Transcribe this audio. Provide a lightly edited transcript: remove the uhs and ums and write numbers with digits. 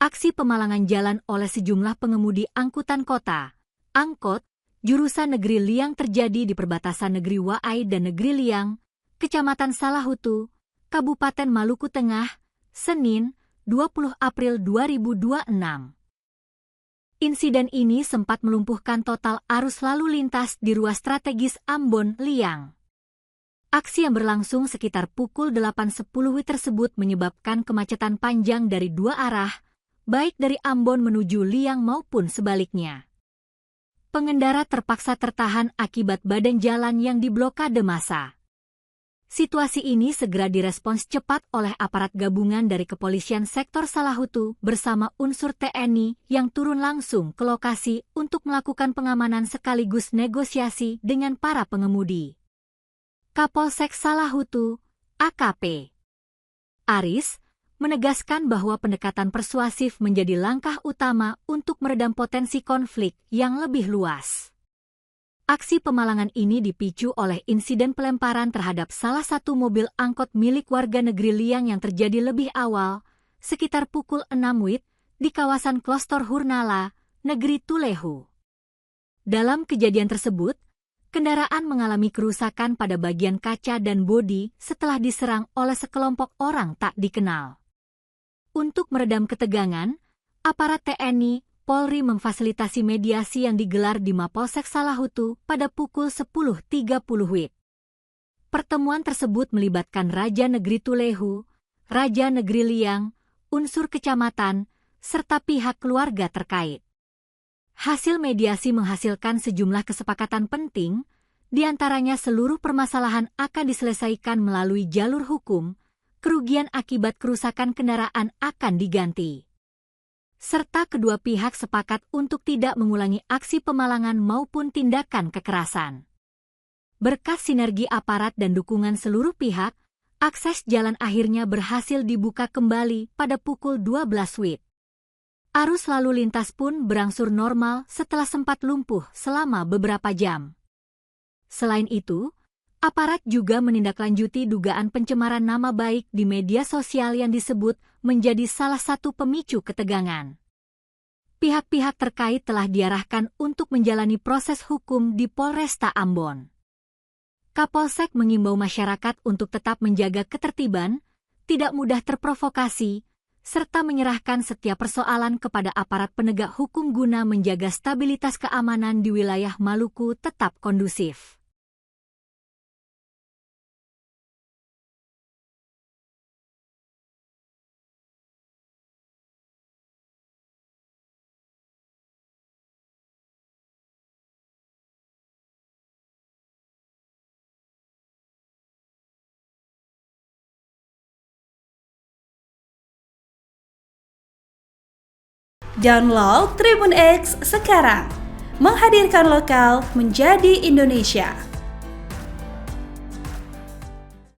Aksi pemalangan jalan oleh sejumlah pengemudi angkutan kota, angkot, jurusan Negeri Liang terjadi di perbatasan Negeri Waai dan Negeri Liang, Kecamatan Salahutu, Kabupaten Maluku Tengah, Senin, 20 April 2026. Insiden ini sempat melumpuhkan total arus lalu lintas di ruas strategis Ambon, Liang. Aksi yang berlangsung sekitar pukul 8.10 WIB tersebut menyebabkan kemacetan panjang dari dua arah, baik dari Ambon menuju Liang maupun sebaliknya. Pengendara terpaksa tertahan akibat badan jalan yang diblokade massa. Situasi ini segera direspons cepat oleh aparat gabungan dari Kepolisian Sektor Salahutu bersama unsur TNI yang turun langsung ke lokasi untuk melakukan pengamanan sekaligus negosiasi dengan para pengemudi. Kapolsek Salahutu, AKP Aris, menegaskan bahwa pendekatan persuasif menjadi langkah utama untuk meredam potensi konflik yang lebih luas. Aksi pemalangan ini dipicu oleh insiden pelemparan terhadap salah satu mobil angkot milik warga Negeri Liang yang terjadi lebih awal, sekitar pukul 6 WIB, di kawasan Klostor Hurnala, Negeri Tulehu. Dalam kejadian tersebut, kendaraan mengalami kerusakan pada bagian kaca dan bodi setelah diserang oleh sekelompok orang tak dikenal. Untuk meredam ketegangan, aparat TNI, Polri memfasilitasi mediasi yang digelar di Mapolsek Salahutu pada pukul 10.30 WIB. Pertemuan tersebut melibatkan Raja Negeri Tulehu, Raja Negeri Liang, unsur kecamatan, serta pihak keluarga terkait. Hasil mediasi menghasilkan sejumlah kesepakatan penting, di antaranya seluruh permasalahan akan diselesaikan melalui jalur hukum, kerugian akibat kerusakan kendaraan akan diganti. Serta kedua pihak sepakat untuk tidak mengulangi aksi pemalangan maupun tindakan kekerasan. Berkat sinergi aparat dan dukungan seluruh pihak, akses jalan akhirnya berhasil dibuka kembali pada pukul 12 WIB. Arus lalu lintas pun berangsur normal setelah sempat lumpuh selama beberapa jam. Selain itu, aparat juga menindaklanjuti dugaan pencemaran nama baik di media sosial yang disebut menjadi salah satu pemicu ketegangan. Pihak-pihak terkait telah diarahkan untuk menjalani proses hukum di Polresta Ambon. Kapolsek mengimbau masyarakat untuk tetap menjaga ketertiban, tidak mudah terprovokasi, serta menyerahkan setiap persoalan kepada aparat penegak hukum guna menjaga stabilitas keamanan di wilayah Maluku tetap kondusif. Download Tribun X sekarang, menghadirkan lokal menjadi Indonesia.